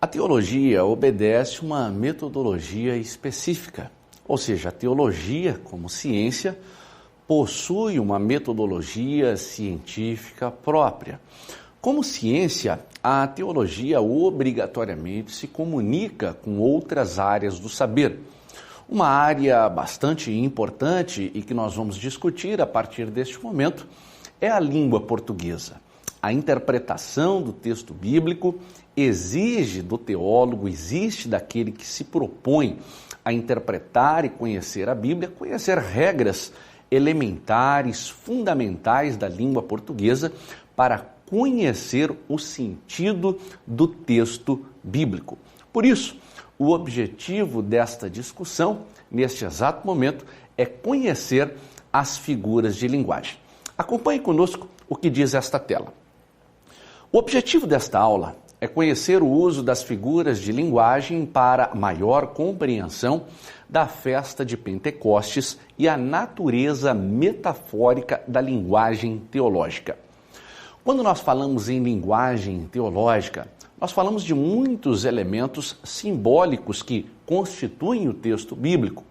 A teologia obedece uma metodologia específica, ou seja, a teologia, como ciência, possui uma metodologia científica própria. Como ciência, a teologia obrigatoriamente se comunica com outras áreas do saber. Uma área bastante importante e que nós vamos discutir a partir deste momento é a língua portuguesa. A interpretação do texto bíblico exige do teólogo, existe daquele que se propõe a interpretar e conhecer a Bíblia, conhecer regras elementares, fundamentais da língua portuguesa para conhecer o sentido do texto bíblico. Por isso, o objetivo desta discussão, neste exato momento, é conhecer as figuras de linguagem. Acompanhe conosco o que diz esta tela. O objetivo desta aula é conhecer o uso das figuras de linguagem para maior compreensão da festa de Pentecostes e a natureza metafórica da linguagem teológica. Quando nós falamos em linguagem teológica, nós falamos de muitos elementos simbólicos que constituem o texto bíblico.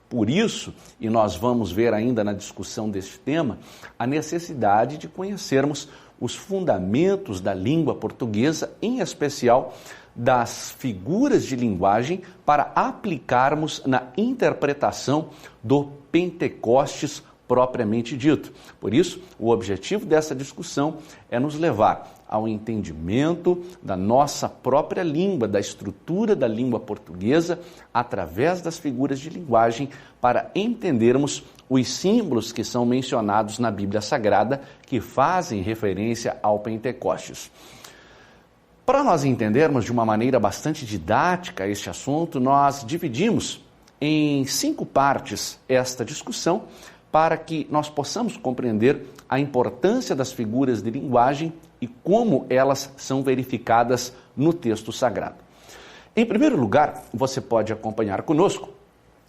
Por isso, e nós vamos ver ainda na discussão deste tema, a necessidade de conhecermos os fundamentos da língua portuguesa, em especial das figuras de linguagem, para aplicarmos na interpretação do Pentecostes propriamente dito. Por isso, o objetivo dessa discussão é nos levar ao entendimento da nossa própria língua, da estrutura da língua portuguesa, através das figuras de linguagem, para entendermos os símbolos que são mencionados na Bíblia Sagrada, que fazem referência ao Pentecostes. Para nós entendermos de uma maneira bastante didática este assunto, nós dividimos em 5 partes esta discussão, para que nós possamos compreender a importância das figuras de linguagem e como elas são verificadas no texto sagrado. Em primeiro lugar, você pode acompanhar conosco,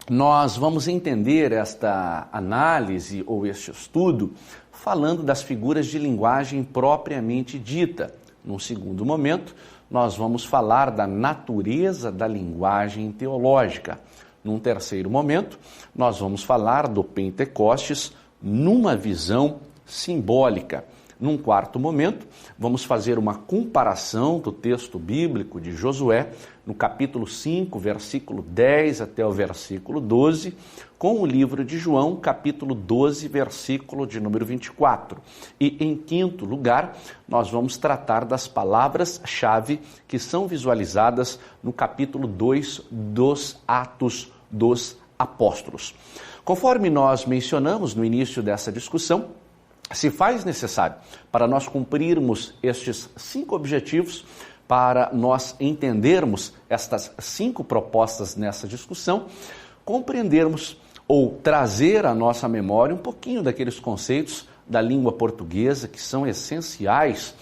nós vamos entender esta análise ou este estudo falando das figuras de linguagem propriamente dita. Num segundo momento, nós vamos falar da natureza da linguagem teológica. Num terceiro momento, nós vamos falar do Pentecostes numa visão simbólica. Num quarto momento, vamos fazer uma comparação do texto bíblico de Josué, no capítulo 5, versículo 10 até o versículo 12, com o livro de João, capítulo 12, versículo de número 24. E, em quinto lugar, nós vamos tratar das palavras-chave que são visualizadas no capítulo 2 dos Atos dos Apóstolos. Conforme nós mencionamos no início dessa discussão, se faz necessário para nós cumprirmos estes 5 objetivos, para nós entendermos estas 5 propostas nessa discussão, compreendermos ou trazer à nossa memória um pouquinho daqueles conceitos da língua portuguesa que são essenciais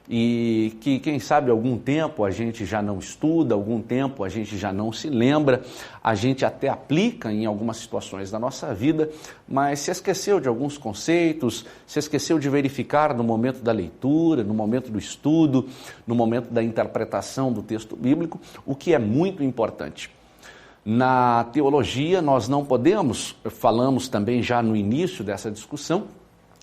e que, quem sabe, algum tempo a gente já não estuda, algum tempo a gente já não se lembra, a gente até aplica em algumas situações da nossa vida, mas se esqueceu de alguns conceitos, se esqueceu de verificar no momento da leitura, no momento do estudo, no momento da interpretação do texto bíblico, o que é muito importante. Na teologia, nós não podemos, falamos também já no início dessa discussão,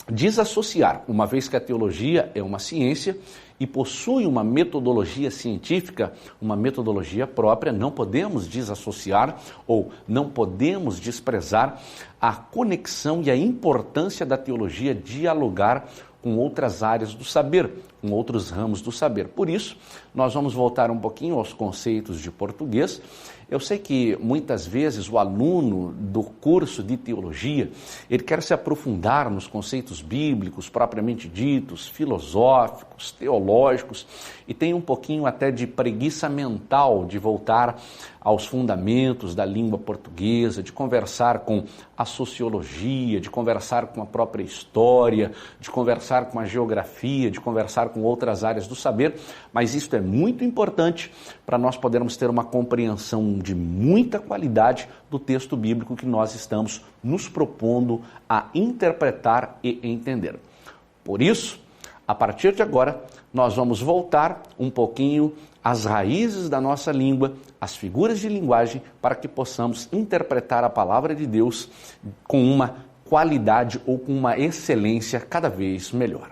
desassociar, uma vez que a teologia é uma ciência e possui uma metodologia científica, uma metodologia própria, não podemos desassociar ou não podemos desprezar a conexão e a importância da teologia dialogar com outras áreas do saber, com outros ramos do saber. Por isso, nós vamos voltar um pouquinho aos conceitos de português. Eu sei que muitas vezes o aluno do curso de teologia, ele quer se aprofundar nos conceitos bíblicos propriamente ditos, filosóficos, teológicos, e tem um pouquinho até de preguiça mental de voltar aos fundamentos da língua portuguesa, de conversar com a sociologia, de conversar com a própria história, de conversar com a geografia, de conversar com outras áreas do saber, mas isso é muito importante para nós podermos ter uma compreensão de muita qualidade do texto bíblico que nós estamos nos propondo a interpretar e entender. Por isso, a partir de agora, nós vamos voltar um pouquinho as raízes da nossa língua, as figuras de linguagem, para que possamos interpretar a palavra de Deus com uma qualidade ou com uma excelência cada vez melhor.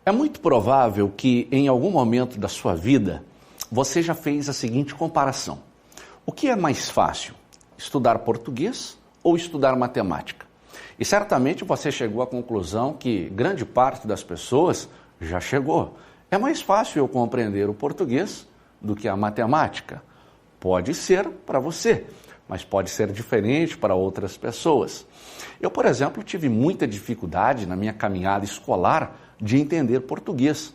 É muito provável que em algum momento da sua vida você já fez a seguinte comparação. O que é mais fácil, estudar português ou estudar matemática? E certamente você chegou à conclusão que grande parte das pessoas já chegou. É mais fácil eu compreender o português do que a matemática. Pode ser para você, mas pode ser diferente para outras pessoas. Eu, por exemplo, tive muita dificuldade na minha caminhada escolar de entender português.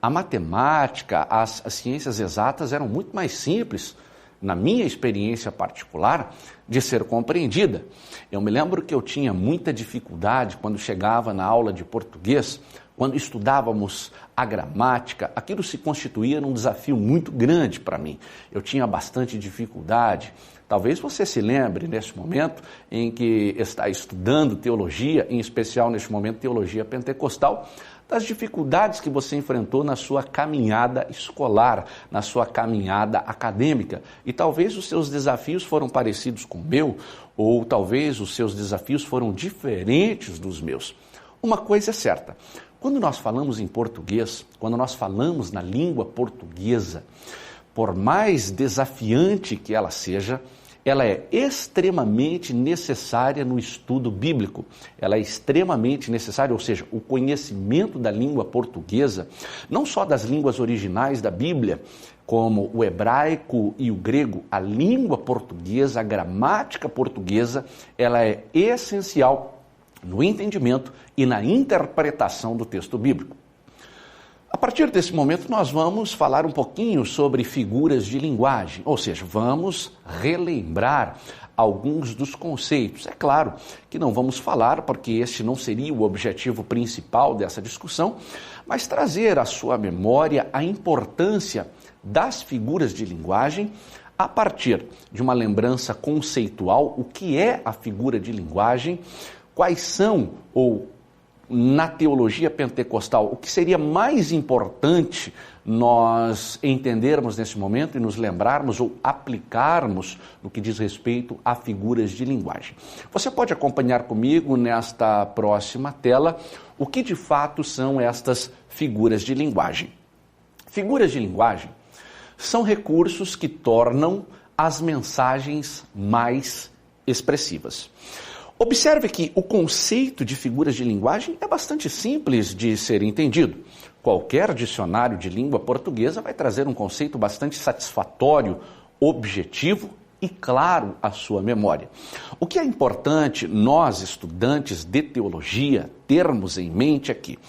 A matemática, as ciências exatas eram muito mais simples, na minha experiência particular, de ser compreendida. Eu me lembro que eu tinha muita dificuldade quando chegava na aula de português, quando estudávamos a gramática, aquilo se constituía num desafio muito grande para mim. Eu tinha bastante dificuldade. Talvez você se lembre, nesse momento em que está estudando teologia, em especial neste momento teologia pentecostal, das dificuldades que você enfrentou na sua caminhada escolar, na sua caminhada acadêmica. E talvez os seus desafios foram parecidos com o meu, ou talvez os seus desafios foram diferentes dos meus. Uma coisa é certa, quando nós falamos em português, quando nós falamos na língua portuguesa, por mais desafiante que ela seja, ela é extremamente necessária no estudo bíblico. Ela é extremamente necessária, ou seja, o conhecimento da língua portuguesa, não só das línguas originais da Bíblia, como o hebraico e o grego, a língua portuguesa, a gramática portuguesa, ela é essencial no entendimento e na interpretação do texto bíblico. A partir desse momento, nós vamos falar um pouquinho sobre figuras de linguagem, ou seja, vamos relembrar alguns dos conceitos. É claro que não vamos falar, porque este não seria o objetivo principal dessa discussão, mas trazer à sua memória a importância das figuras de linguagem a partir de uma lembrança conceitual, o que é a figura de linguagem, quais são ou na teologia pentecostal, o que seria mais importante nós entendermos nesse momento e nos lembrarmos ou aplicarmos no que diz respeito a figuras de linguagem. Você pode acompanhar comigo nesta próxima tela o que de fato são estas figuras de linguagem. Figuras de linguagem são recursos que tornam as mensagens mais expressivas. Observe que o conceito de figuras de linguagem é bastante simples de ser entendido. Qualquer dicionário de língua portuguesa vai trazer um conceito bastante satisfatório, objetivo e claro à sua memória. O que é importante nós, estudantes de teologia, termos em mente aqui?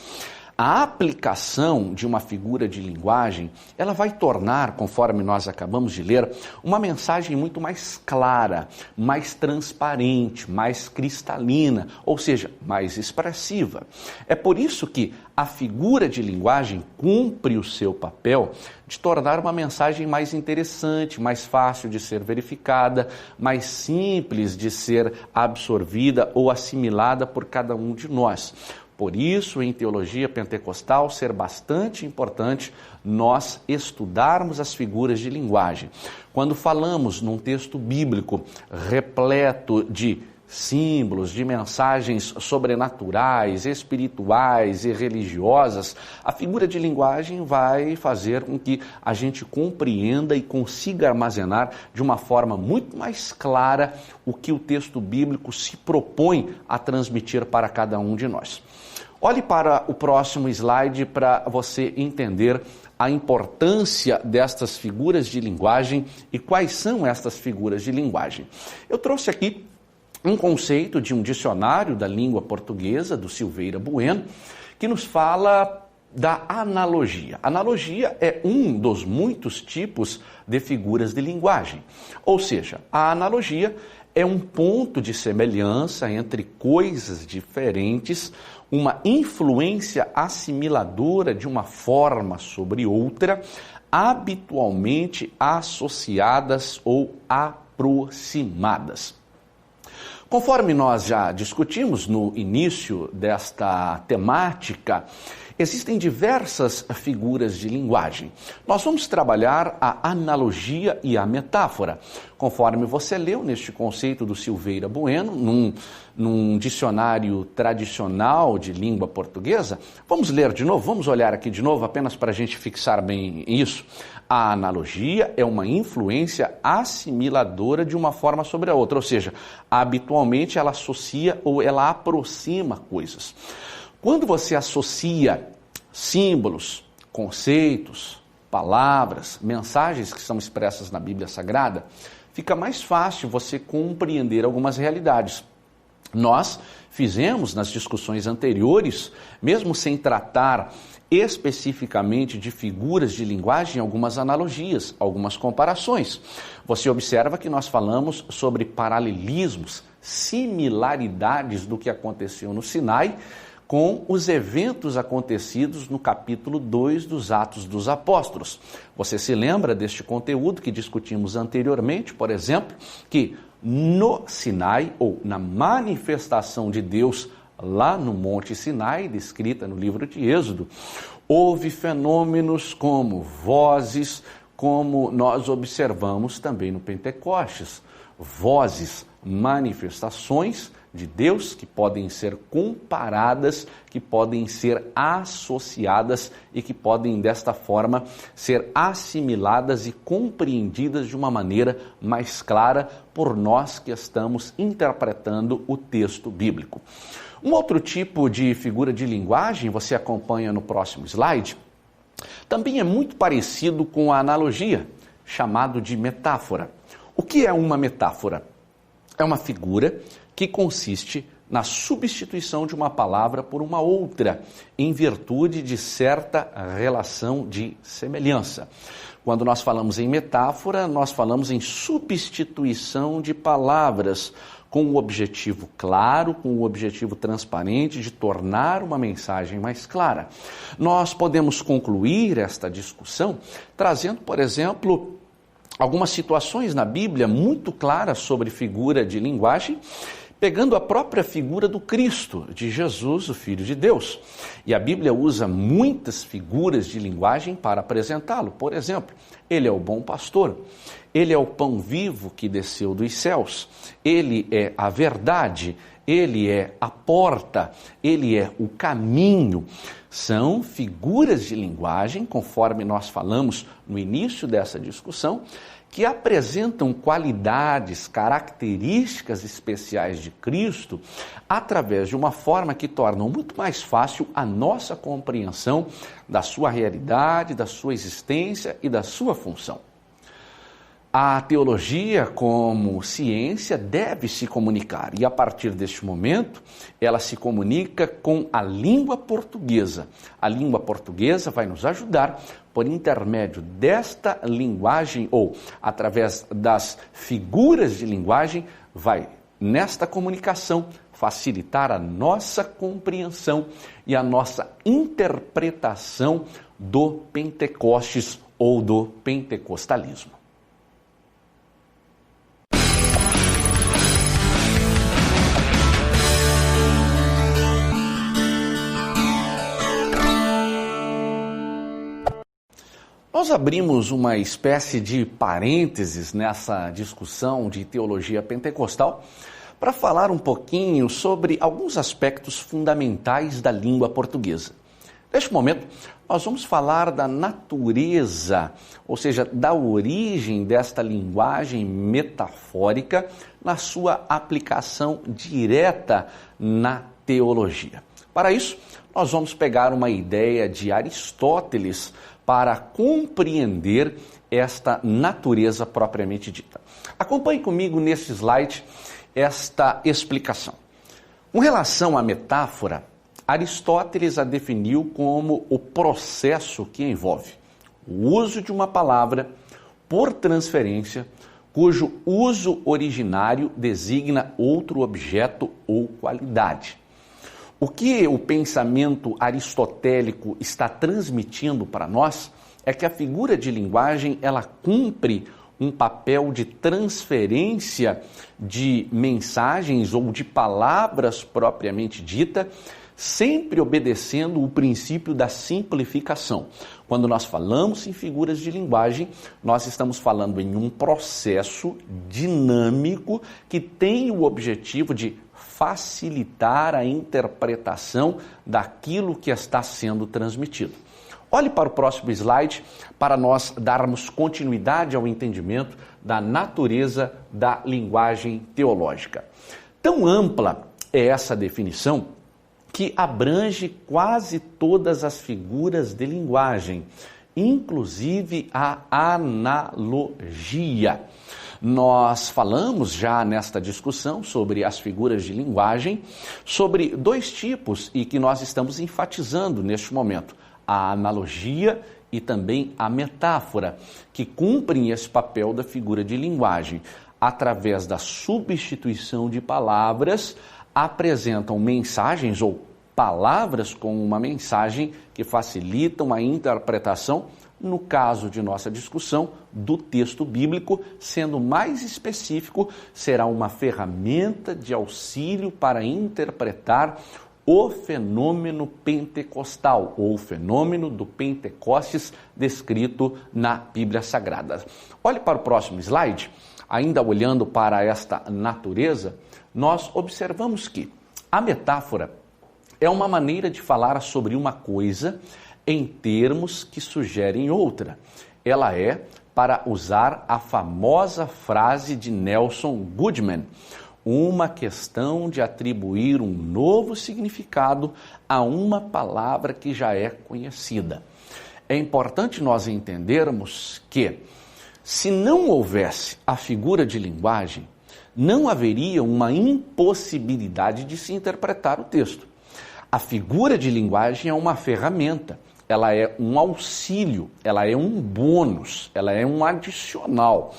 A aplicação de uma figura de linguagem, ela vai tornar, conforme nós acabamos de ler, uma mensagem muito mais clara, mais transparente, mais cristalina, ou seja, mais expressiva. É por isso que a figura de linguagem cumpre o seu papel de tornar uma mensagem mais interessante, mais fácil de ser verificada, mais simples de ser absorvida ou assimilada por cada um de nós. Por isso, em teologia pentecostal, ser bastante importante nós estudarmos as figuras de linguagem. Quando falamos num texto bíblico repleto de símbolos, de mensagens sobrenaturais, espirituais e religiosas, a figura de linguagem vai fazer com que a gente compreenda e consiga armazenar de uma forma muito mais clara o que o texto bíblico se propõe a transmitir para cada um de nós. Olhe para o próximo slide para você entender a importância destas figuras de linguagem e quais são estas figuras de linguagem. Eu trouxe aqui um conceito de um dicionário da língua portuguesa, do Silveira Bueno, que nos fala da analogia. Analogia é um dos muitos tipos de figuras de linguagem. Ou seja, a analogia é um ponto de semelhança entre coisas diferentes, uma influência assimiladora de uma forma sobre outra, habitualmente associadas ou aplicadas. aproximadas. Conforme nós já discutimos no início desta temática, existem diversas figuras de linguagem. Nós vamos trabalhar a analogia e a metáfora. Conforme você leu neste conceito do Silveira Bueno, num dicionário tradicional de língua portuguesa, vamos ler de novo, vamos olhar aqui de novo, apenas para a gente fixar bem isso. A analogia é uma influência assimiladora de uma forma sobre a outra, ou seja, habitualmente ela associa ou ela aproxima coisas. Quando você associa símbolos, conceitos, palavras, mensagens que são expressas na Bíblia Sagrada, fica mais fácil você compreender algumas realidades. Nós fizemos nas discussões anteriores, mesmo sem tratar especificamente de figuras de linguagem, algumas analogias, algumas comparações. Você observa que nós falamos sobre paralelismos, similaridades do que aconteceu no Sinai com os eventos acontecidos no capítulo 2 dos Atos dos Apóstolos. Você se lembra deste conteúdo que discutimos anteriormente, por exemplo, que no Sinai, ou na manifestação de Deus lá no Monte Sinai, descrita no livro de Êxodo, houve fenômenos como vozes, como nós observamos também no Pentecostes. Vozes, manifestações de Deus que podem ser comparadas, que podem ser associadas e que podem desta forma ser assimiladas e compreendidas de uma maneira mais clara por nós que estamos interpretando o texto bíblico. Um outro tipo de figura de linguagem, você acompanha no próximo slide, também é muito parecido com a analogia, chamado de metáfora. O que é uma metáfora? É uma figura que consiste na substituição de uma palavra por uma outra, em virtude de certa relação de semelhança. Quando nós falamos em metáfora, nós falamos em substituição de palavras, com o objetivo claro, com o objetivo transparente de tornar uma mensagem mais clara. Nós podemos concluir esta discussão trazendo, por exemplo, algumas situações na Bíblia muito claras sobre figura de linguagem, pegando a própria figura do Cristo, de Jesus, o Filho de Deus. E a Bíblia usa muitas figuras de linguagem para apresentá-lo. Por exemplo, ele é o bom pastor, ele é o pão vivo que desceu dos céus, ele é a verdade, ele é a porta, ele é o caminho. São figuras de linguagem, conforme nós falamos no início dessa discussão, que apresentam qualidades, características especiais de Cristo através de uma forma que tornam muito mais fácil a nossa compreensão da sua realidade, da sua existência e da sua função. A teologia, como ciência, deve se comunicar e, a partir deste momento, ela se comunica com a língua portuguesa. A língua portuguesa vai nos ajudar, por intermédio desta linguagem ou através das figuras de linguagem, vai, nesta comunicação, facilitar a nossa compreensão e a nossa interpretação do Pentecostes ou do pentecostalismo. Nós abrimos uma espécie de parênteses nessa discussão de teologia pentecostal para falar um pouquinho sobre alguns aspectos fundamentais da língua portuguesa. Neste momento, nós vamos falar da natureza, ou seja, da origem desta linguagem metafórica na sua aplicação direta na teologia. Para isso, nós vamos pegar uma ideia de Aristóteles para compreender esta natureza propriamente dita. Acompanhe comigo nesse slide esta explicação. Com relação à metáfora, Aristóteles a definiu como o processo que envolve o uso de uma palavra por transferência, cujo uso originário designa outro objeto ou qualidade. O que o pensamento aristotélico está transmitindo para nós é que a figura de linguagem ela cumpre um papel de transferência de mensagens ou de palavras propriamente dita, sempre obedecendo o princípio da simplificação. Quando nós falamos em figuras de linguagem, nós estamos falando em um processo dinâmico que tem o objetivo de facilitar a interpretação daquilo que está sendo transmitido. Olhe para o próximo slide para nós darmos continuidade ao entendimento da natureza da linguagem teológica. Tão ampla é essa definição que abrange quase todas as figuras de linguagem, inclusive a analogia. Nós falamos já nesta discussão sobre as figuras de linguagem, sobre dois tipos e que nós estamos enfatizando neste momento: a analogia e também a metáfora, que cumprem esse papel da figura de linguagem. Através da substituição de palavras, apresentam mensagens ou palavras com uma mensagem que facilitam a interpretação, no caso de nossa discussão, do texto bíblico. Sendo mais específico, será uma ferramenta de auxílio para interpretar o fenômeno pentecostal, ou o fenômeno do Pentecostes descrito na Bíblia Sagrada. Olhe para o próximo slide. Ainda olhando para esta natureza, nós observamos que a metáfora é uma maneira de falar sobre uma coisa em termos que sugerem outra. Ela é, para usar a famosa frase de Nelson Goodman, uma questão de atribuir um novo significado a uma palavra que já é conhecida. É importante nós entendermos que, se não houvesse a figura de linguagem, não haveria uma impossibilidade de se interpretar o texto. A figura de linguagem é uma ferramenta, ela é um auxílio, ela é um bônus, ela é um adicional.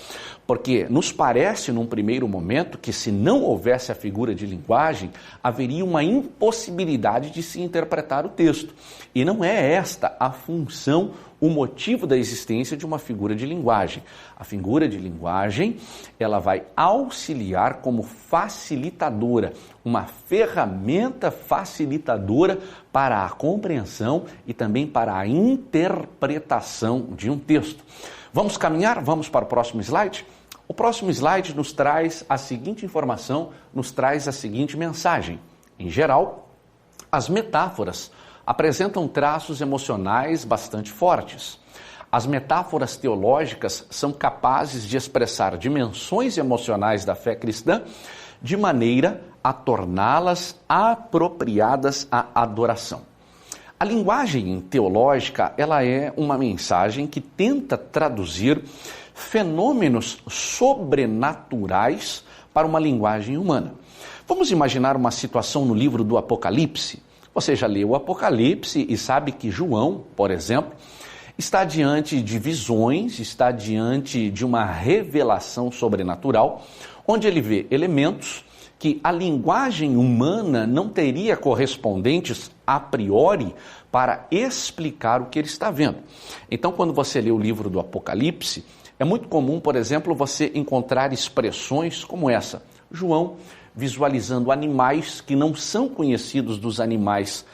Porque nos parece, num primeiro momento, que se não houvesse a figura de linguagem, haveria uma impossibilidade de se interpretar o texto. E não é esta a função, o motivo da existência de uma figura de linguagem. A figura de linguagem, ela vai auxiliar como facilitadora, uma ferramenta facilitadora para a compreensão e também para a interpretação de um texto. Vamos caminhar? Vamos para o próximo slide? O próximo slide nos traz a seguinte informação, nos traz a seguinte mensagem. Em geral, as metáforas apresentam traços emocionais bastante fortes. As metáforas teológicas são capazes de expressar dimensões emocionais da fé cristã de maneira a torná-las apropriadas à adoração. A linguagem teológica, ela é uma mensagem que tenta traduzir fenômenos sobrenaturais para uma linguagem humana. Vamos imaginar uma situação no livro do Apocalipse. Você já leu o Apocalipse e sabe que João, por exemplo, está diante de visões, está diante de uma revelação sobrenatural, onde ele vê elementos que a linguagem humana não teria correspondentes a priori para explicar o que ele está vendo. Então, quando você lê o livro do Apocalipse, é muito comum, por exemplo, você encontrar expressões como essa. João visualizando animais que não são conhecidos dos animais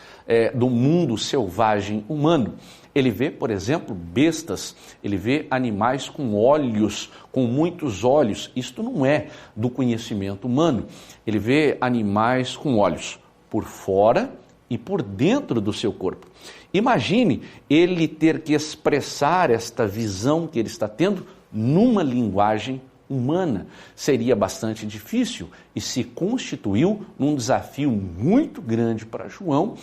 do mundo selvagem humano. Ele vê, por exemplo, bestas, ele vê animais com olhos, com muitos olhos. Isto não é do conhecimento humano. Ele vê animais com olhos por fora e por dentro do seu corpo. Imagine ele ter que expressar esta visão que ele está tendo numa linguagem humana. Seria bastante difícil e se constituiu num desafio muito grande para João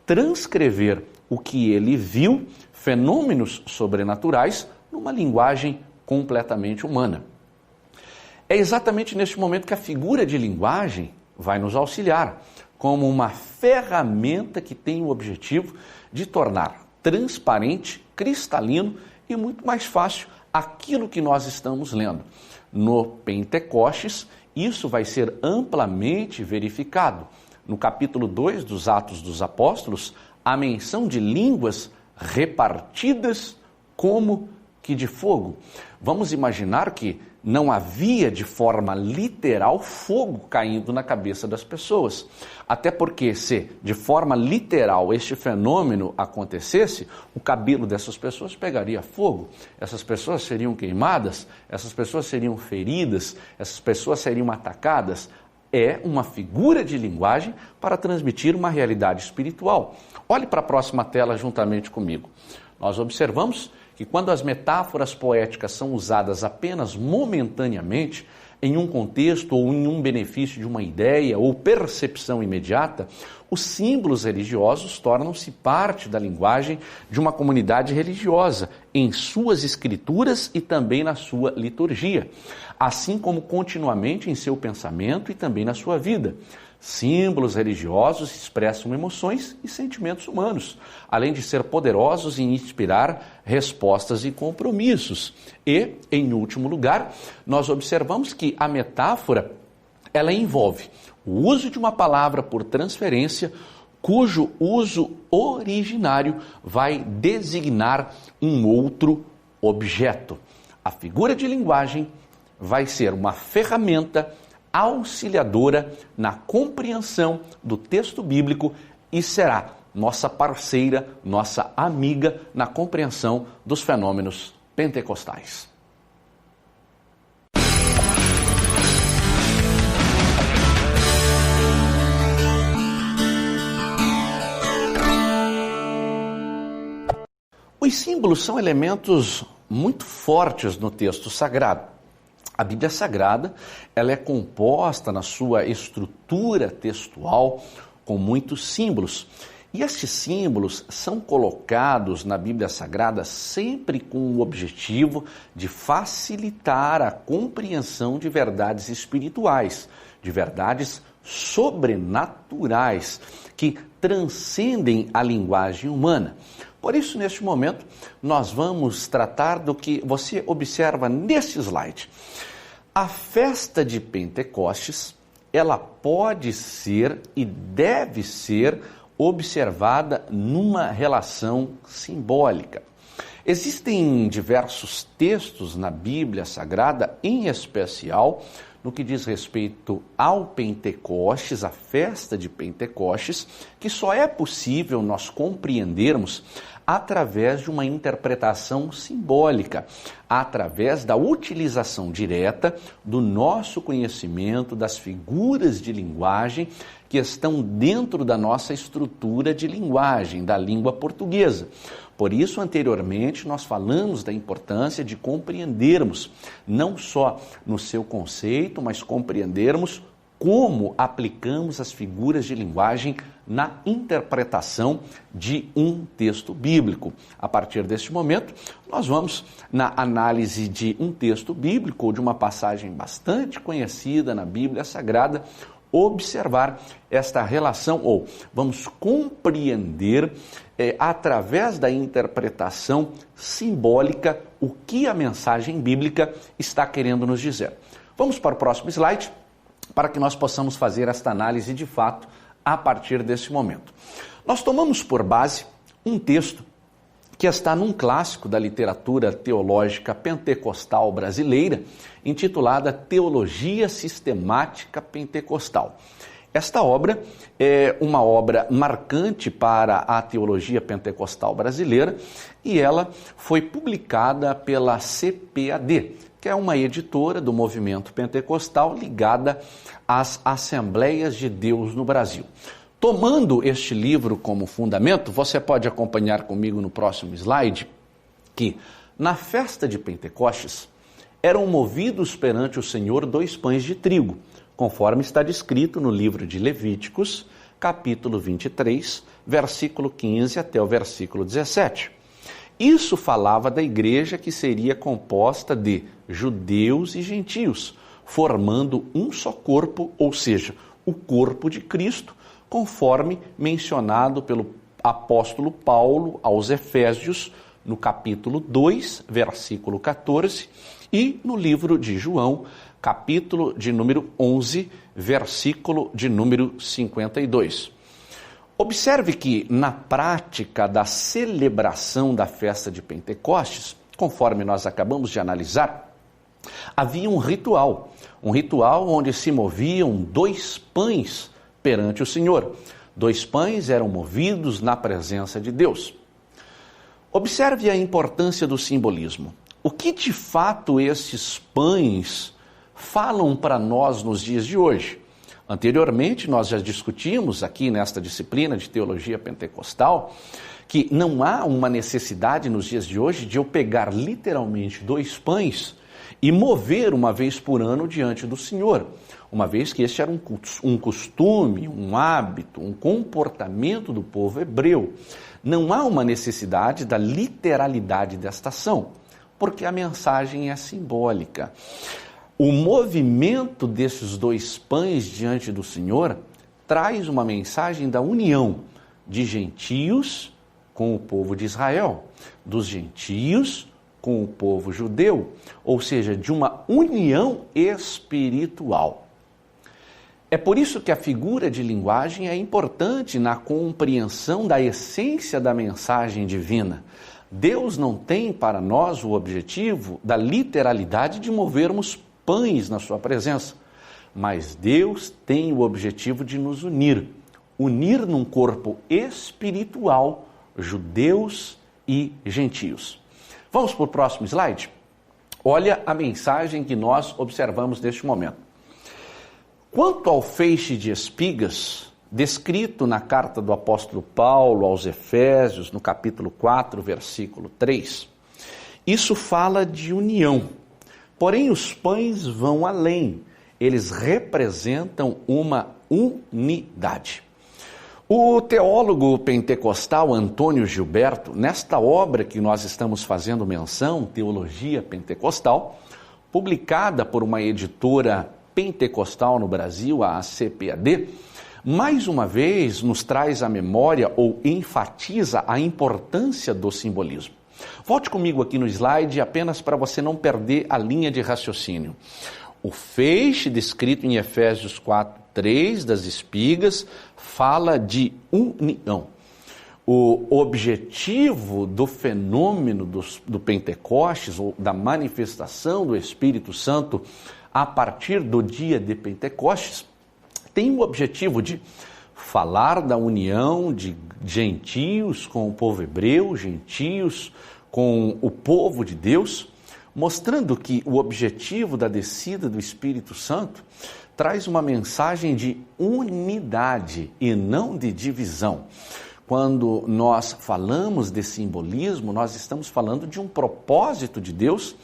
transcrever o que ele viu, fenômenos sobrenaturais, numa linguagem completamente humana. É exatamente neste momento que a figura de linguagem vai nos auxiliar, como uma ferramenta que tem o objetivo de tornar transparente, cristalino e muito mais fácil aquilo que nós estamos lendo. No Pentecostes, isso vai ser amplamente verificado. No capítulo 2 dos Atos dos Apóstolos, a menção de línguas repartidas como que de fogo. vamos imaginar que não havia de forma literal fogo caindo na cabeça das pessoas. Até porque se de forma literal este fenômeno acontecesse, o cabelo dessas pessoas pegaria fogo, essas pessoas seriam queimadas, essas pessoas seriam feridas, essas pessoas seriam atacadas. É uma figura de linguagem para transmitir uma realidade espiritual. Olhe para a próxima tela juntamente comigo. Nós observamos que quando as metáforas poéticas são usadas apenas momentaneamente, em um contexto ou em um benefício de uma ideia ou percepção imediata, os símbolos religiosos tornam-se parte da linguagem de uma comunidade religiosa, em suas escrituras e também na sua liturgia, assim como continuamente em seu pensamento e também na sua vida. Símbolos religiosos expressam emoções e sentimentos humanos, além de ser poderosos em inspirar respostas e compromissos. E, em último lugar, nós observamos que a metáfora, ela envolve o uso de uma palavra por transferência, cujo uso originário vai designar um outro objeto. A figura de linguagem vai ser uma ferramenta auxiliadora na compreensão do texto bíblico e será nossa parceira, nossa amiga na compreensão dos fenômenos pentecostais. Os símbolos são elementos muito fortes no texto sagrado. A Bíblia Sagrada, ela é composta na sua estrutura textual com muitos símbolos. E estes símbolos são colocados na Bíblia Sagrada sempre com o objetivo de facilitar a compreensão de verdades espirituais, de verdades sobrenaturais, que transcendem a linguagem humana. Por isso, neste momento, nós vamos tratar do que você observa neste slide. A festa de Pentecostes, ela pode ser e deve ser observada numa relação simbólica. Existem diversos textos na Bíblia Sagrada, em especial no que diz respeito ao Pentecostes, a festa de Pentecostes, que só é possível nós compreendermos através de uma interpretação simbólica, através da utilização direta do nosso conhecimento das figuras de linguagem que estão dentro da nossa estrutura de linguagem, da língua portuguesa. Por isso, anteriormente, nós falamos da importância de compreendermos, não só no seu conceito, mas compreendermos como aplicamos as figuras de linguagem na interpretação de um texto bíblico. A partir deste momento, nós vamos na análise de um texto bíblico ou de uma passagem bastante conhecida na Bíblia Sagrada, observar esta relação, ou vamos compreender através da interpretação simbólica o que a mensagem bíblica está querendo nos dizer. Vamos para o próximo slide, para que nós possamos fazer esta análise de fato a partir desse momento. Nós tomamos por base um texto que está num clássico da literatura teológica pentecostal brasileira, intitulada Teologia Sistemática Pentecostal. Esta obra é uma obra marcante para a teologia pentecostal brasileira e ela foi publicada pela CPAD, que é uma editora do movimento pentecostal ligada às Assembleias de Deus no Brasil. Tomando este livro como fundamento, você pode acompanhar comigo no próximo slide, que na festa de Pentecostes eram movidos perante o Senhor 2 pães de trigo, conforme está descrito no livro de Levíticos, capítulo 23, versículo 15 até o versículo 17. Isso falava da igreja que seria composta de judeus e gentios, formando um só corpo, ou seja, o corpo de Cristo, conforme mencionado pelo apóstolo Paulo aos Efésios, no capítulo 2, versículo 14, e no livro de João, capítulo de número 11, versículo de número 52. Observe que na prática da celebração da festa de Pentecostes, Conforme nós acabamos de analisar, havia um ritual onde se moviam 2 pães perante o Senhor. 2 pães eram movidos na presença de Deus. Observe a importância do simbolismo. O que de fato esses pães falam para nós nos dias de hoje? Anteriormente, nós já discutimos aqui nesta disciplina de teologia pentecostal que não há uma necessidade nos dias de hoje de eu pegar literalmente 2 pães e mover uma vez por ano diante do Senhor, uma vez que este era um costume, um hábito, um comportamento do povo hebreu. Não há uma necessidade da literalidade desta ação, porque a mensagem é simbólica. O movimento desses 2 pães diante do Senhor traz uma mensagem da união de gentios com o povo de Israel, dos gentios com o povo judeu, ou seja, de uma união espiritual. É por isso que a figura de linguagem é importante na compreensão da essência da mensagem divina. Deus não tem para nós o objetivo da literalidade de movermos pães na sua presença, mas Deus tem o objetivo de nos unir num corpo espiritual, judeus e gentios. Vamos para o próximo slide? Olha a mensagem que nós observamos neste momento. Quanto ao feixe de espigas, descrito na carta do apóstolo Paulo aos Efésios, no capítulo 4, versículo 3, isso fala de união. Porém, os pães vão além. Eles representam uma unidade. O teólogo pentecostal Antônio Gilberto, nesta obra que nós estamos fazendo menção, Teologia Pentecostal, publicada por uma editora pentecostal no Brasil, a CPAD, mais uma vez nos traz à memória ou enfatiza a importância do simbolismo. Volte comigo aqui no slide apenas para você não perder a linha de raciocínio. O feixe descrito em Efésios 4:3 das espigas fala de união. O objetivo do fenômeno do Pentecostes, ou da manifestação do Espírito Santo a partir do dia de Pentecostes, tem o objetivo de falar da união de gentios com o povo hebreu, gentios com o povo de Deus, mostrando que o objetivo da descida do Espírito Santo traz uma mensagem de unidade e não de divisão. Quando nós falamos de simbolismo, nós estamos falando de um propósito de Deus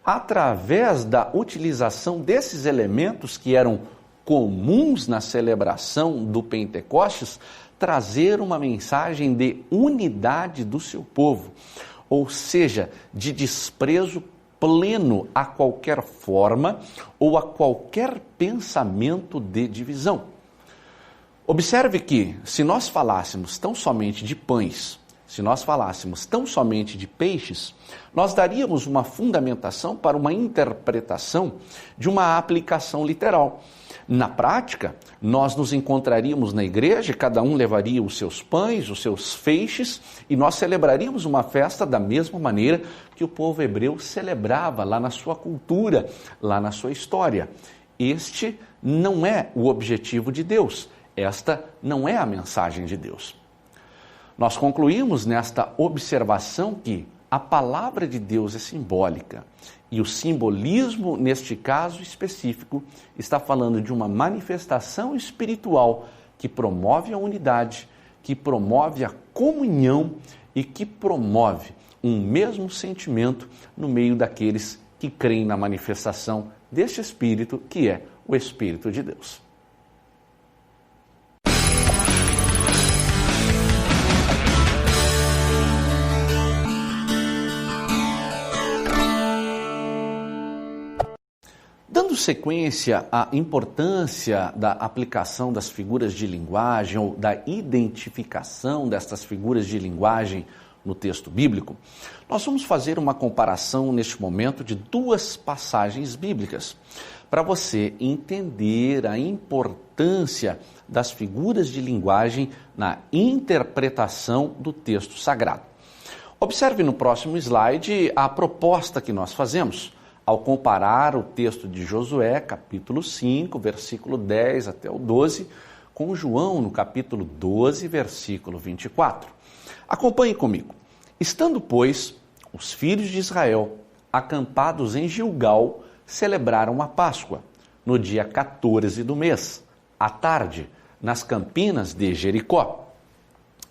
através da utilização desses elementos que eram comuns na celebração do Pentecostes, trazer uma mensagem de unidade do seu povo, ou seja, de desprezo pleno a qualquer forma ou a qualquer pensamento de divisão. Observe que, se nós falássemos tão somente de pães, se nós falássemos tão somente de peixes, nós daríamos uma fundamentação para uma interpretação de uma aplicação literal. Na prática, nós nos encontraríamos na igreja, cada um levaria os seus pães, os seus feixes, e nós celebraríamos uma festa da mesma maneira que o povo hebreu celebrava lá na sua cultura, lá na sua história. Este não é o objetivo de Deus, esta não é a mensagem de Deus. Nós concluímos nesta observação que a palavra de Deus é simbólica e o simbolismo, neste caso específico, está falando de uma manifestação espiritual que promove a unidade, que promove a comunhão e que promove um mesmo sentimento no meio daqueles que creem na manifestação deste Espírito, que é o Espírito de Deus. Dando sequência à importância da aplicação das figuras de linguagem ou da identificação destas figuras de linguagem no texto bíblico, nós vamos fazer uma comparação neste momento de 2 passagens bíblicas para você entender a importância das figuras de linguagem na interpretação do texto sagrado. Observe no próximo slide a proposta que nós fazemos ao comparar o texto de Josué, capítulo 5, versículo 10 até o 12, com João, no capítulo 12, versículo 24. Acompanhe comigo. Estando, pois, os filhos de Israel acampados em Gilgal, celebraram a Páscoa, no dia 14 do mês, à tarde, nas campinas de Jericó.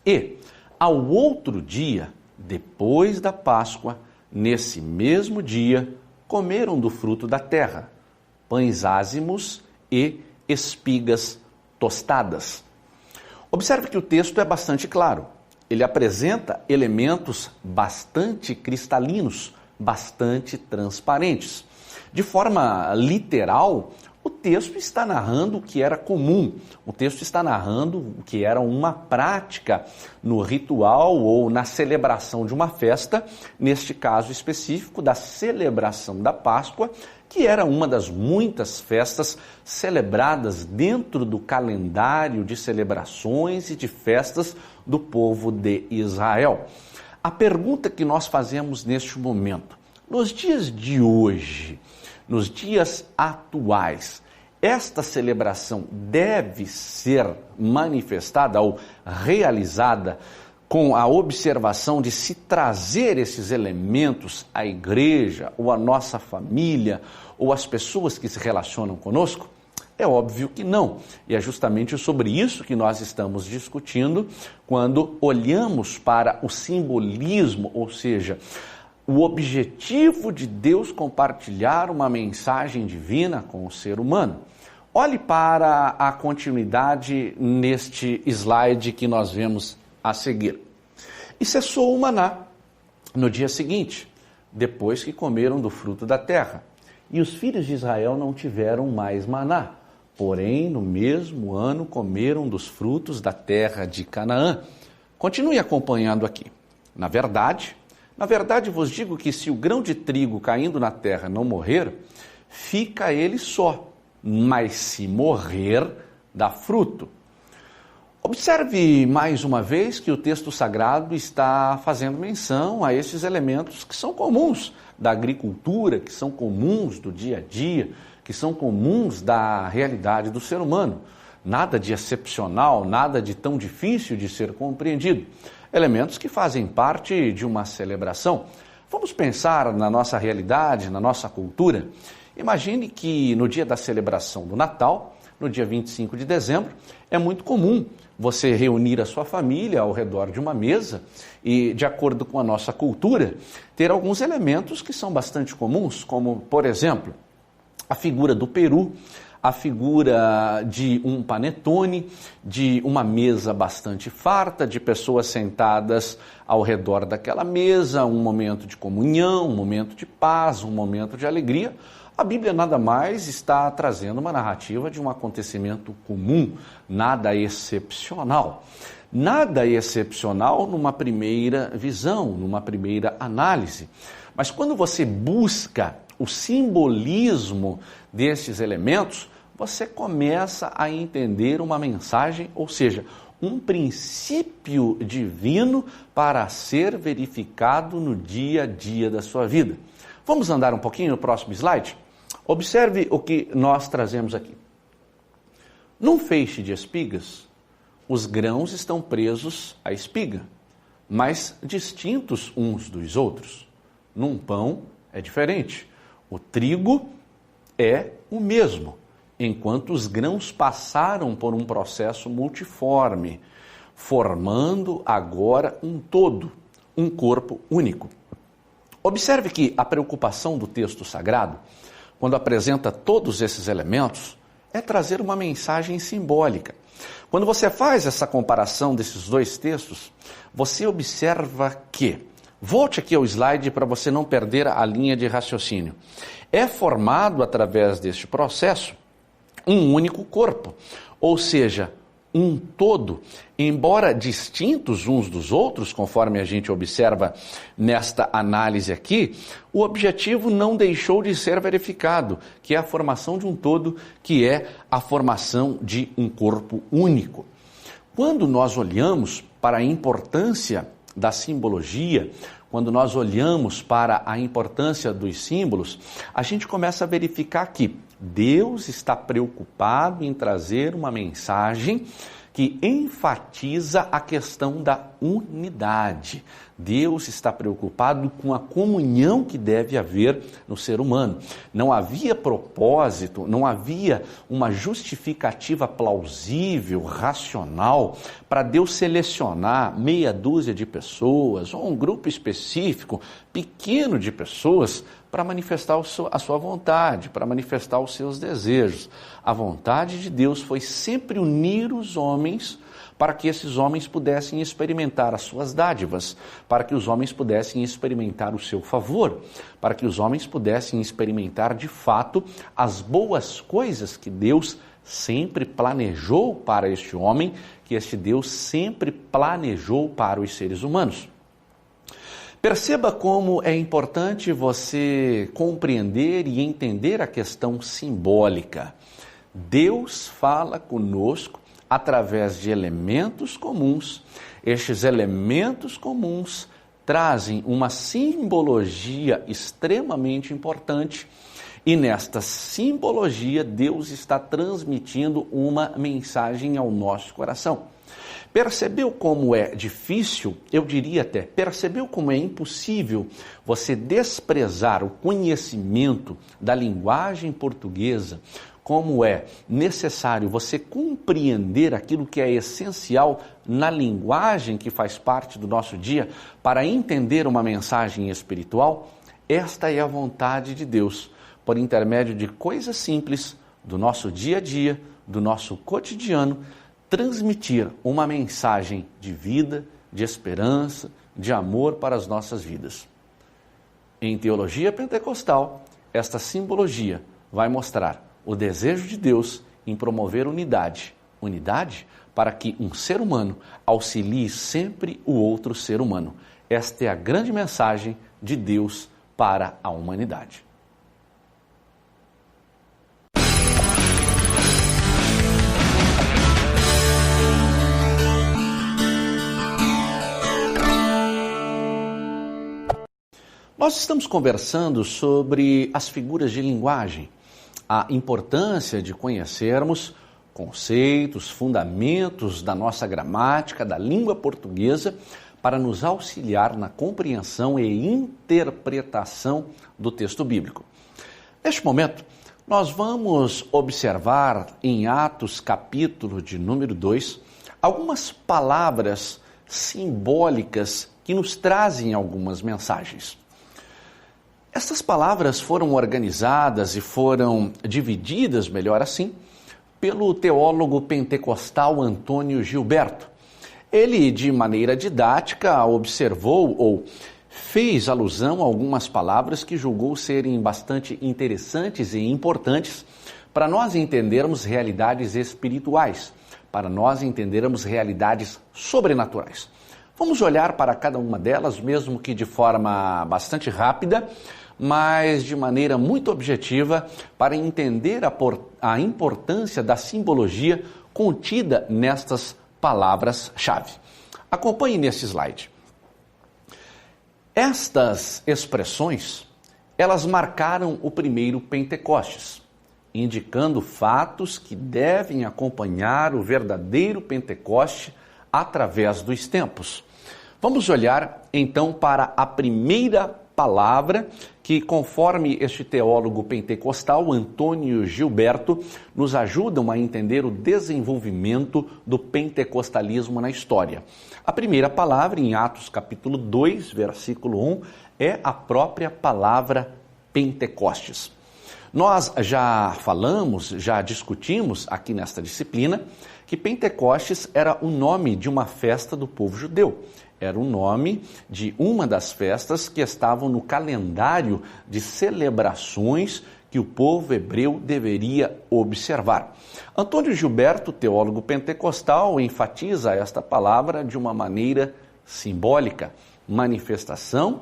E, ao outro dia, depois da Páscoa, nesse mesmo dia, comeram do fruto da terra, pães ázimos e espigas tostadas. Observe que o texto é bastante claro. Ele apresenta elementos bastante cristalinos, bastante transparentes. De forma literal, o texto está narrando o que era comum, o texto está narrando o que era uma prática no ritual ou na celebração de uma festa, neste caso específico da celebração da Páscoa, que era uma das muitas festas celebradas dentro do calendário de celebrações e de festas do povo de Israel. A pergunta que nós fazemos neste momento, nos dias de hoje, nos dias atuais, esta celebração deve ser manifestada ou realizada com a observação de se trazer esses elementos à igreja, ou à nossa família, ou às pessoas que se relacionam conosco? É óbvio que não. E é justamente sobre isso que nós estamos discutindo quando olhamos para o simbolismo, ou seja, o objetivo de Deus compartilhar uma mensagem divina com o ser humano. Olhe para a continuidade neste slide que nós vemos a seguir. E cessou o maná no dia seguinte, depois que comeram do fruto da terra. E os filhos de Israel não tiveram mais maná, porém no mesmo ano comeram dos frutos da terra de Canaã. Continue acompanhando aqui. Na verdade vos digo que se o grão de trigo caindo na terra não morrer, fica ele só, mas se morrer, dá fruto. Observe mais uma vez que o texto sagrado está fazendo menção a esses elementos que são comuns da agricultura, que são comuns do dia a dia, que são comuns da realidade do ser humano. Nada de excepcional, nada de tão difícil de ser compreendido. Elementos que fazem parte de uma celebração. Vamos pensar na nossa realidade, na nossa cultura. Imagine que no dia da celebração do Natal, no dia 25 de dezembro, é muito comum você reunir a sua família ao redor de uma mesa e, de acordo com a nossa cultura, ter alguns elementos que são bastante comuns, como, por exemplo, a figura do peru, a figura de um panetone, de uma mesa bastante farta, de pessoas sentadas ao redor daquela mesa, um momento de comunhão, um momento de paz, um momento de alegria. A Bíblia nada mais está trazendo uma narrativa de um acontecimento comum, nada excepcional. Nada excepcional numa primeira visão, numa primeira análise. Mas quando você busca o simbolismo desses elementos, você começa a entender uma mensagem, ou seja, um princípio divino para ser verificado no dia a dia da sua vida. Vamos andar um pouquinho no próximo slide? Observe o que nós trazemos aqui. Num feixe de espigas, os grãos estão presos à espiga, mas distintos uns dos outros. Num pão é diferente. O trigo é o mesmo, enquanto os grãos passaram por um processo multiforme, formando agora um todo, um corpo único. Observe que a preocupação do texto sagrado, quando apresenta todos esses elementos, é trazer uma mensagem simbólica. Quando você faz essa comparação desses dois textos, você observa que, volte aqui ao slide para você não perder a linha de raciocínio, é formado através deste processo um único corpo, ou seja, um todo, embora distintos uns dos outros, conforme a gente observa nesta análise aqui, o objetivo não deixou de ser verificado, que é a formação de um todo, que é a formação de um corpo único. Quando nós olhamos para a importância da simbologia, quando nós olhamos para a importância dos símbolos, a gente começa a verificar que Deus está preocupado em trazer uma mensagem que enfatiza a questão da unidade. Deus está preocupado com a comunhão que deve haver no ser humano. Não havia propósito, não havia uma justificativa plausível, racional, para Deus selecionar meia dúzia de pessoas ou um grupo específico, pequeno de pessoas, para manifestar a sua vontade, para manifestar os seus desejos. A vontade de Deus foi sempre unir os homens para que esses homens pudessem experimentar as suas dádivas, para que os homens pudessem experimentar o seu favor, para que os homens pudessem experimentar de fato as boas coisas que Deus sempre planejou para este homem, que este Deus sempre planejou para os seres humanos. Perceba como é importante você compreender e entender a questão simbólica. Deus fala conosco através de elementos comuns. Estes elementos comuns trazem uma simbologia extremamente importante e nesta simbologia Deus está transmitindo uma mensagem ao nosso coração. Percebeu como é difícil, eu diria até, percebeu como é impossível você desprezar o conhecimento da linguagem portuguesa, como é necessário você compreender aquilo que é essencial na linguagem que faz parte do nosso dia para entender uma mensagem espiritual? Esta é a vontade de Deus, por intermédio de coisas simples do nosso dia a dia, do nosso cotidiano, transmitir uma mensagem de vida, de esperança, de amor para as nossas vidas. Em teologia pentecostal, esta simbologia vai mostrar o desejo de Deus em promover unidade. Unidade para que um ser humano auxilie sempre o outro ser humano. Esta é a grande mensagem de Deus para a humanidade. Nós estamos conversando sobre as figuras de linguagem, a importância de conhecermos conceitos, fundamentos da nossa gramática, da língua portuguesa, para nos auxiliar na compreensão e interpretação do texto bíblico. Neste momento, nós vamos observar em Atos, capítulo de número 2, algumas palavras simbólicas que nos trazem algumas mensagens. Estas palavras foram organizadas e foram divididas, melhor assim, pelo teólogo pentecostal Antônio Gilberto. Ele, de maneira didática, observou ou fez alusão a algumas palavras que julgou serem bastante interessantes e importantes para nós entendermos realidades espirituais, para nós entendermos realidades sobrenaturais. Vamos olhar para cada uma delas, mesmo que de forma bastante rápida, mas de maneira muito objetiva, para entender a importância da simbologia contida nestas palavras-chave. Acompanhe nesse slide. Estas expressões, elas marcaram o primeiro Pentecostes, indicando fatos que devem acompanhar o verdadeiro Pentecoste através dos tempos. Vamos olhar então para a primeira palavra que, conforme este teólogo pentecostal, Antônio Gilberto, nos ajudam a entender o desenvolvimento do pentecostalismo na história. A primeira palavra, em Atos capítulo 2, versículo 1, é a própria palavra Pentecostes. Nós já falamos, já discutimos aqui nesta disciplina que Pentecostes era o nome de uma festa do povo judeu. Era o nome de uma das festas que estavam no calendário de celebrações que o povo hebreu deveria observar. Antônio Gilberto, teólogo pentecostal, enfatiza esta palavra de uma maneira simbólica, manifestação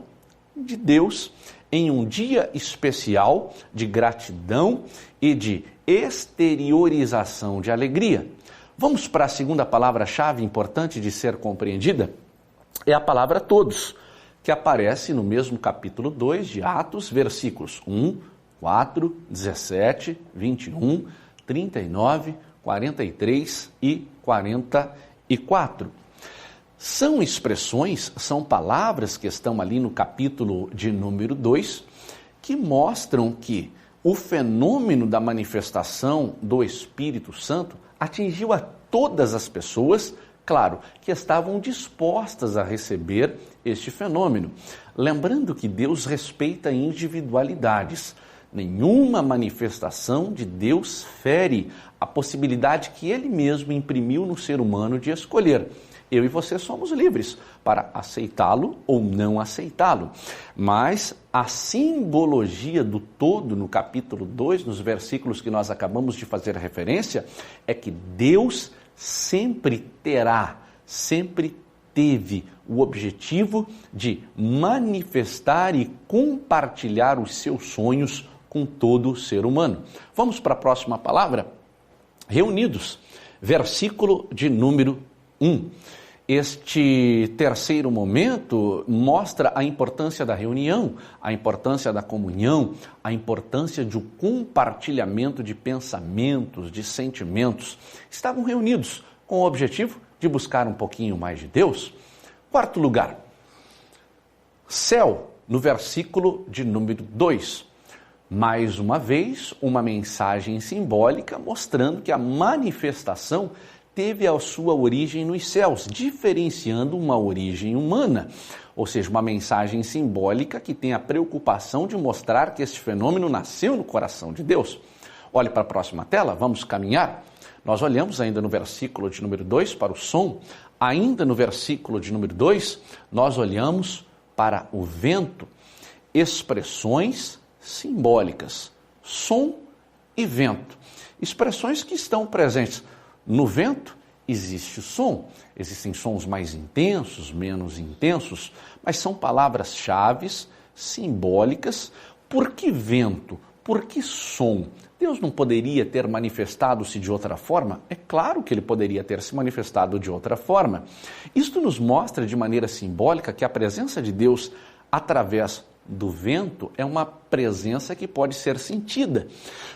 de Deus em um dia especial de gratidão e de exteriorização de alegria. Vamos para a segunda palavra-chave importante de ser compreendida? É a palavra todos, que aparece no mesmo capítulo 2 de Atos, versículos 1, 4, 17, 21, 39, 43 e 44. São expressões, são palavras que estão ali no capítulo de número 2, que mostram que o fenômeno da manifestação do Espírito Santo atingiu a todas as pessoas, claro, que estavam dispostas a receber este fenômeno. Lembrando que Deus respeita individualidades. Nenhuma manifestação de Deus fere a possibilidade que Ele mesmo imprimiu no ser humano de escolher. Eu e você somos livres para aceitá-lo ou não aceitá-lo. Mas a simbologia do todo no capítulo 2, nos versículos que nós acabamos de fazer referência, é que Deus sempre teve o objetivo de manifestar e compartilhar os seus sonhos com todo ser humano. Vamos para a próxima palavra? Reunidos, versículo de número 1. Este terceiro momento mostra a importância da reunião, a importância da comunhão, a importância de um compartilhamento de pensamentos, de sentimentos. Estavam reunidos com o objetivo de buscar um pouquinho mais de Deus. Quarto lugar, céu, no versículo de número 2. Mais uma vez, uma mensagem simbólica mostrando que a manifestação teve a sua origem nos céus, diferenciando uma origem humana, ou seja, uma mensagem simbólica que tem a preocupação de mostrar que este fenômeno nasceu no coração de Deus. Olhe para a próxima tela, vamos caminhar. Nós olhamos ainda no versículo de número 2 para o som, ainda no versículo de número 2, nós olhamos para o vento, expressões simbólicas, som e vento, expressões que estão presentes. No vento existe o som, existem sons mais intensos, menos intensos, mas são palavras-chave simbólicas. Por que vento? Por que som? Deus não poderia ter manifestado-se de outra forma? É claro que ele poderia ter se manifestado de outra forma. Isto nos mostra de maneira simbólica que a presença de Deus através do vento é uma presença que pode ser sentida.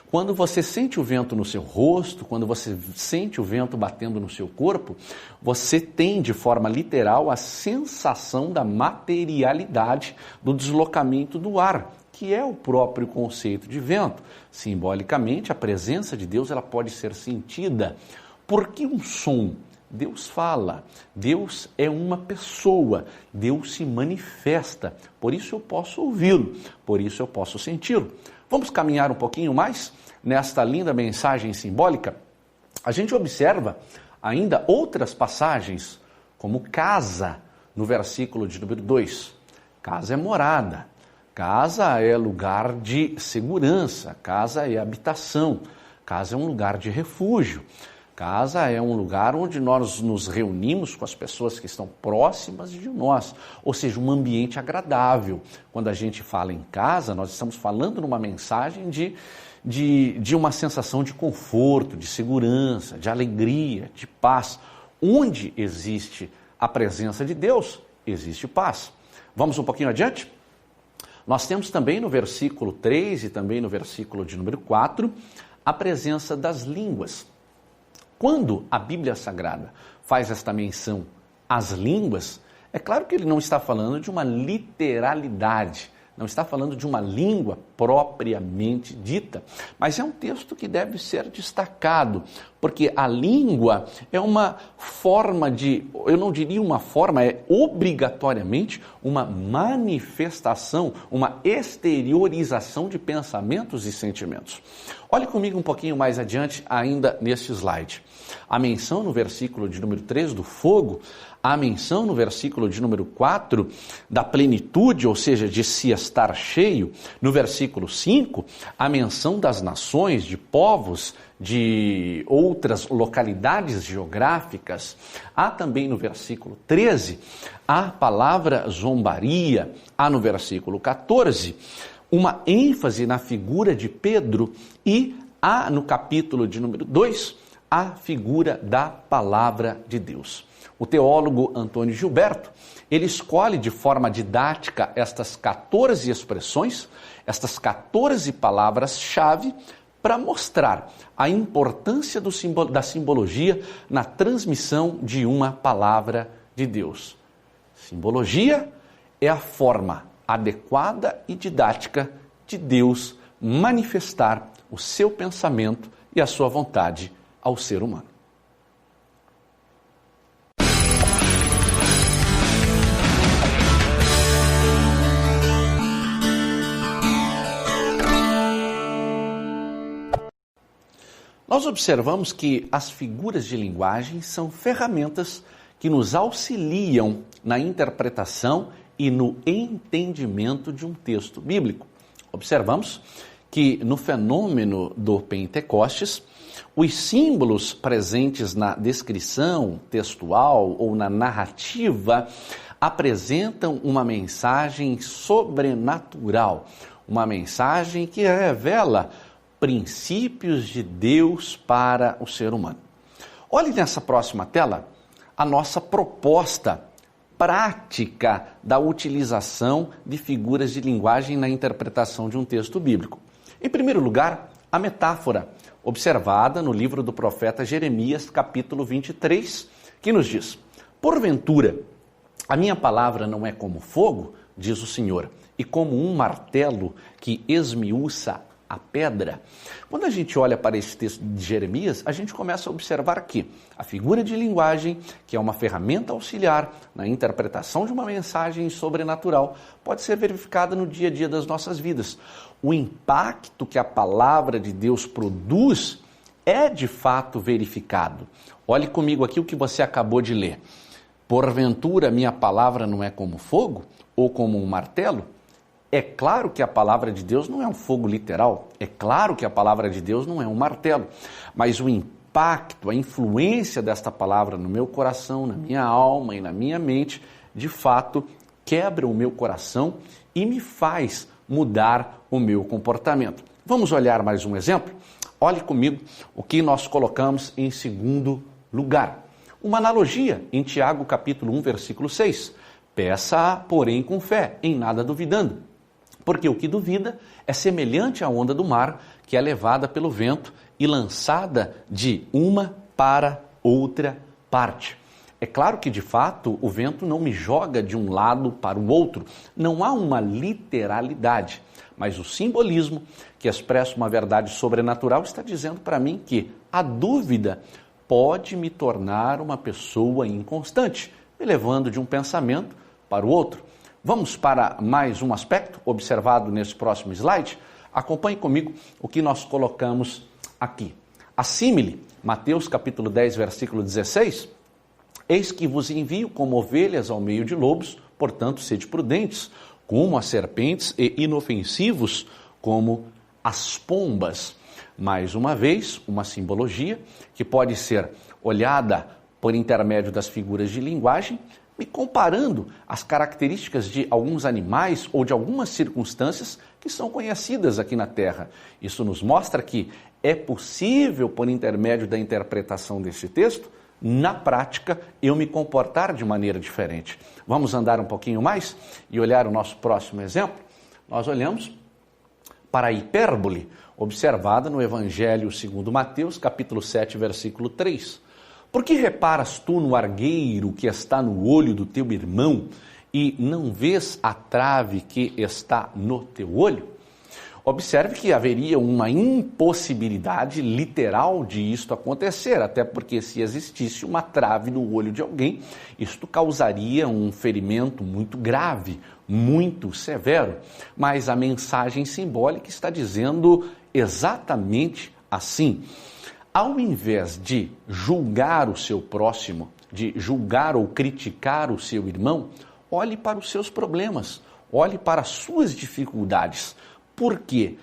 Quando você sente o vento no seu rosto, quando você sente o vento batendo no seu corpo, você tem de forma literal a sensação da materialidade do deslocamento do ar, que é o próprio conceito de vento. Simbolicamente, a presença de Deus ela pode ser sentida. Por que um som? Deus fala, Deus é uma pessoa, Deus se manifesta, por isso eu posso ouvi-lo, por isso eu posso senti-lo. Vamos caminhar um pouquinho mais nesta linda mensagem simbólica? A gente observa ainda outras passagens, como casa, no versículo de número 2. Casa é morada, casa é lugar de segurança, casa é habitação, casa é um lugar de refúgio. Casa é um lugar onde nós nos reunimos com as pessoas que estão próximas de nós, ou seja, um ambiente agradável. Quando a gente fala em casa, nós estamos falando numa mensagem de uma sensação de conforto, de segurança, de alegria, de paz. Onde existe a presença de Deus, existe paz. Vamos um pouquinho adiante? Nós temos também no versículo 3 e também no versículo de número 4, a presença das línguas. Quando a Bíblia Sagrada faz esta menção às línguas, é claro que ele não está falando de uma literalidade, não está falando de uma língua propriamente dita, mas é um texto que deve ser destacado, porque a língua é uma forma de, eu não diria uma forma, é obrigatoriamente uma manifestação, uma exteriorização de pensamentos e sentimentos. Olhe comigo um pouquinho mais adiante, ainda neste slide. A menção no versículo de número 3 do fogo, a menção no versículo de número 4 da plenitude, ou seja, de se estar cheio, no versículo 5, a menção das nações, de povos, de outras localidades geográficas. Há também no versículo 13 a palavra zombaria, há no versículo 14 uma ênfase na figura de Pedro e há no capítulo de número 2 a figura da palavra de Deus. O teólogo Antônio Gilberto, ele escolhe de forma didática estas 14 expressões, estas 14 palavras-chave, para mostrar a importância da simbologia na transmissão de uma palavra de Deus. Simbologia é a forma adequada e didática de Deus manifestar o seu pensamento e a sua vontade ao ser humano. Nós observamos que as figuras de linguagem são ferramentas que nos auxiliam na interpretação e no entendimento de um texto bíblico. Observamos que no fenômeno do Pentecostes, os símbolos presentes na descrição textual ou na narrativa apresentam uma mensagem sobrenatural, uma mensagem que revela princípios de Deus para o ser humano. Olhe nessa próxima tela a nossa proposta prática da utilização de figuras de linguagem na interpretação de um texto bíblico. Em primeiro lugar, a metáfora, observada no livro do profeta Jeremias, capítulo 23, que nos diz: porventura, a minha palavra não é como fogo, diz o Senhor, e como um martelo que esmiuça a pedra. Quando a gente olha para esse texto de Jeremias, a gente começa a observar que a figura de linguagem, que é uma ferramenta auxiliar na interpretação de uma mensagem sobrenatural, pode ser verificada no dia a dia das nossas vidas. O impacto que a palavra de Deus produz é de fato verificado. Olhe comigo aqui o que você acabou de ler. Porventura minha palavra não é como fogo ou como um martelo? É claro que a palavra de Deus não é um fogo literal, é claro que a palavra de Deus não é um martelo, mas o impacto, a influência desta palavra no meu coração, na minha alma e na minha mente, de fato, quebra o meu coração e me faz mudar o meu comportamento. Vamos olhar mais um exemplo? Olhe comigo o que nós colocamos em segundo lugar. Uma analogia em Tiago capítulo 1, versículo 6. Peça, porém, com fé, em nada duvidando. Porque o que duvida é semelhante à onda do mar, que é levada pelo vento e lançada de uma para outra parte. É claro que, de fato, o vento não me joga de um lado para o outro. Não há uma literalidade, mas o simbolismo, que expressa uma verdade sobrenatural, está dizendo para mim que a dúvida pode me tornar uma pessoa inconstante, me levando de um pensamento para o outro. Vamos para mais um aspecto observado nesse próximo slide? Acompanhe comigo o que nós colocamos aqui. A símile, Mateus capítulo 10, versículo 16, eis que vos envio como ovelhas ao meio de lobos, portanto sede prudentes, como as serpentes e inofensivos como as pombas. Mais uma vez, uma simbologia que pode ser olhada por intermédio das figuras de linguagem, me comparando as características de alguns animais ou de algumas circunstâncias que são conhecidas aqui na Terra. Isso nos mostra que é possível, por intermédio da interpretação desse texto, na prática, eu me comportar de maneira diferente. Vamos andar um pouquinho mais e olhar o nosso próximo exemplo? Nós olhamos para a hipérbole, observada no Evangelho segundo Mateus, capítulo 7, versículo 3. Por que reparas tu no argueiro que está no olho do teu irmão e não vês a trave que está no teu olho? Observe que haveria uma impossibilidade literal de isto acontecer, até porque se existisse uma trave no olho de alguém, isto causaria um ferimento muito grave, muito severo. Mas a mensagem simbólica está dizendo exatamente assim. Ao invés de julgar o seu próximo, de julgar ou criticar o seu irmão, olhe para os seus problemas, olhe para as suas dificuldades. Por quê?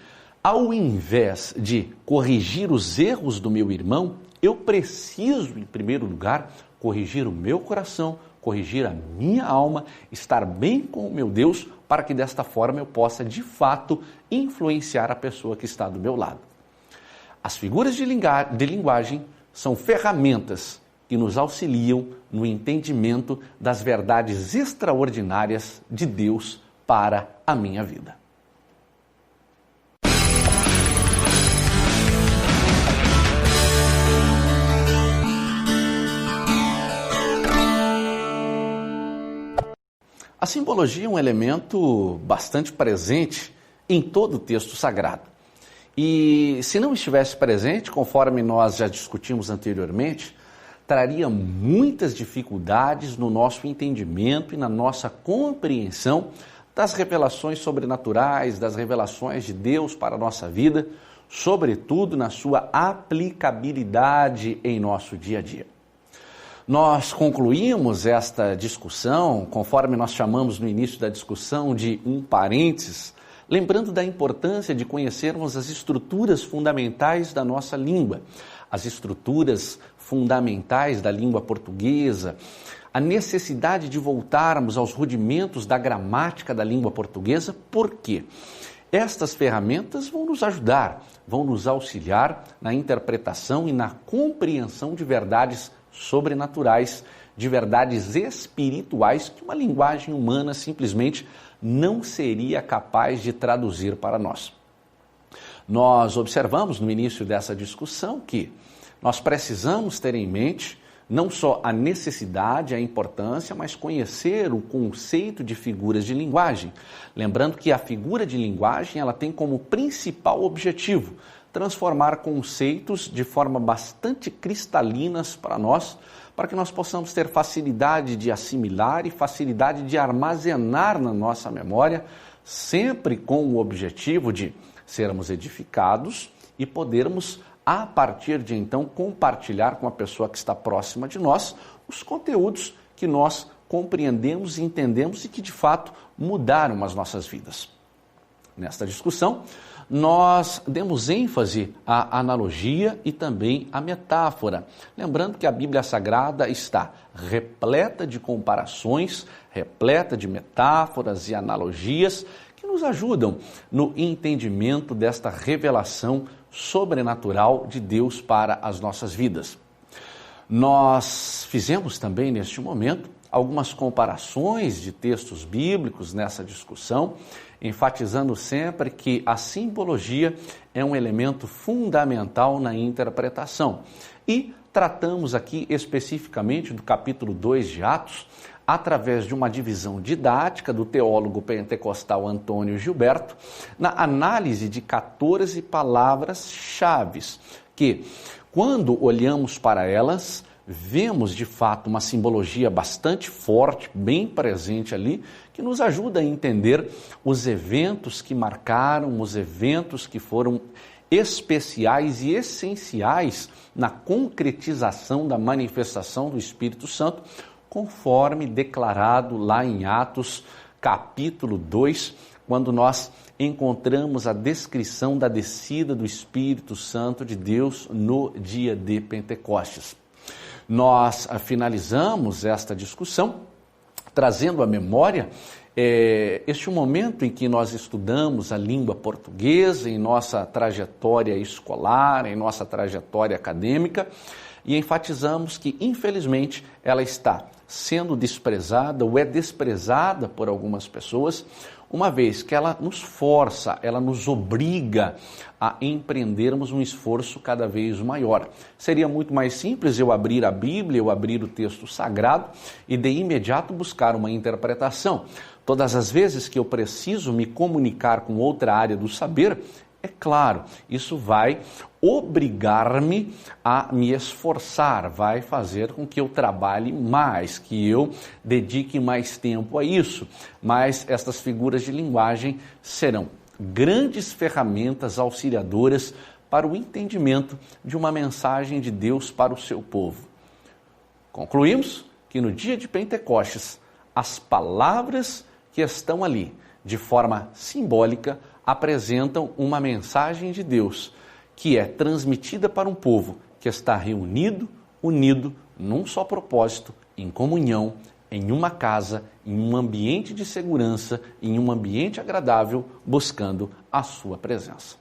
Ao invés de corrigir os erros do meu irmão, eu preciso, em primeiro lugar, corrigir o meu coração, corrigir a minha alma, estar bem com o meu Deus, para que desta forma eu possa, de fato, influenciar a pessoa que está do meu lado. As figuras de linguagem são ferramentas que nos auxiliam no entendimento das verdades extraordinárias de Deus para a minha vida. A simbologia é um elemento bastante presente em todo o texto sagrado. E se não estivesse presente, conforme nós já discutimos anteriormente, traria muitas dificuldades no nosso entendimento e na nossa compreensão das revelações sobrenaturais, das revelações de Deus para a nossa vida, sobretudo na sua aplicabilidade em nosso dia a dia. Nós concluímos esta discussão, conforme nós chamamos no início da discussão de um parênteses, lembrando da importância de conhecermos as estruturas fundamentais da nossa língua, as estruturas fundamentais da língua portuguesa, a necessidade de voltarmos aos rudimentos da gramática da língua portuguesa, porque estas ferramentas vão nos ajudar, vão nos auxiliar na interpretação e na compreensão de verdades sobrenaturais, de verdades espirituais que uma linguagem humana simplesmente não seria capaz de traduzir para nós. Nós observamos no início dessa discussão que nós precisamos ter em mente não só a necessidade, a importância, mas conhecer o conceito de figuras de linguagem. Lembrando que a figura de linguagem ela tem como principal objetivo transformar conceitos de forma bastante cristalinas para nós, para que nós possamos ter facilidade de assimilar e facilidade de armazenar na nossa memória, sempre com o objetivo de sermos edificados e podermos, a partir de então, compartilhar com a pessoa que está próxima de nós os conteúdos que nós compreendemos e entendemos e que, de fato, mudaram as nossas vidas. Nesta discussão, nós demos ênfase à analogia e também à metáfora. Lembrando que a Bíblia Sagrada está repleta de comparações, repleta de metáforas e analogias que nos ajudam no entendimento desta revelação sobrenatural de Deus para as nossas vidas. Nós fizemos também neste momento algumas comparações de textos bíblicos nessa discussão, enfatizando sempre que a simbologia é um elemento fundamental na interpretação. E tratamos aqui especificamente do capítulo 2 de Atos, através de uma divisão didática do teólogo pentecostal Antônio Gilberto, na análise de 14 palavras-chave, que, quando olhamos para elas, vemos de fato uma simbologia bastante forte, bem presente ali, que nos ajuda a entender os eventos que marcaram, os eventos que foram especiais e essenciais na concretização da manifestação do Espírito Santo, conforme declarado lá em Atos, capítulo 2, quando nós encontramos a descrição da descida do Espírito Santo de Deus no dia de Pentecostes. Nós finalizamos esta discussão trazendo à memória este momento em que nós estudamos a língua portuguesa em nossa trajetória escolar, em nossa trajetória acadêmica, e enfatizamos que, infelizmente, ela está sendo desprezada ou é desprezada por algumas pessoas, uma vez que ela nos força, ela nos obriga a empreendermos um esforço cada vez maior. Seria muito mais simples eu abrir a Bíblia, eu abrir o texto sagrado e de imediato buscar uma interpretação. Todas as vezes que eu preciso me comunicar com outra área do saber, é claro, isso vai obrigar-me a me esforçar, vai fazer com que eu trabalhe mais, que eu dedique mais tempo a isso. Mas estas figuras de linguagem serão grandes ferramentas auxiliadoras para o entendimento de uma mensagem de Deus para o seu povo. Concluímos que no dia de Pentecostes, as palavras que estão ali, de forma simbólica, apresentam uma mensagem de Deus que é transmitida para um povo que está reunido, unido, num só propósito, em comunhão, em uma casa, em um ambiente de segurança, em um ambiente agradável, buscando a sua presença.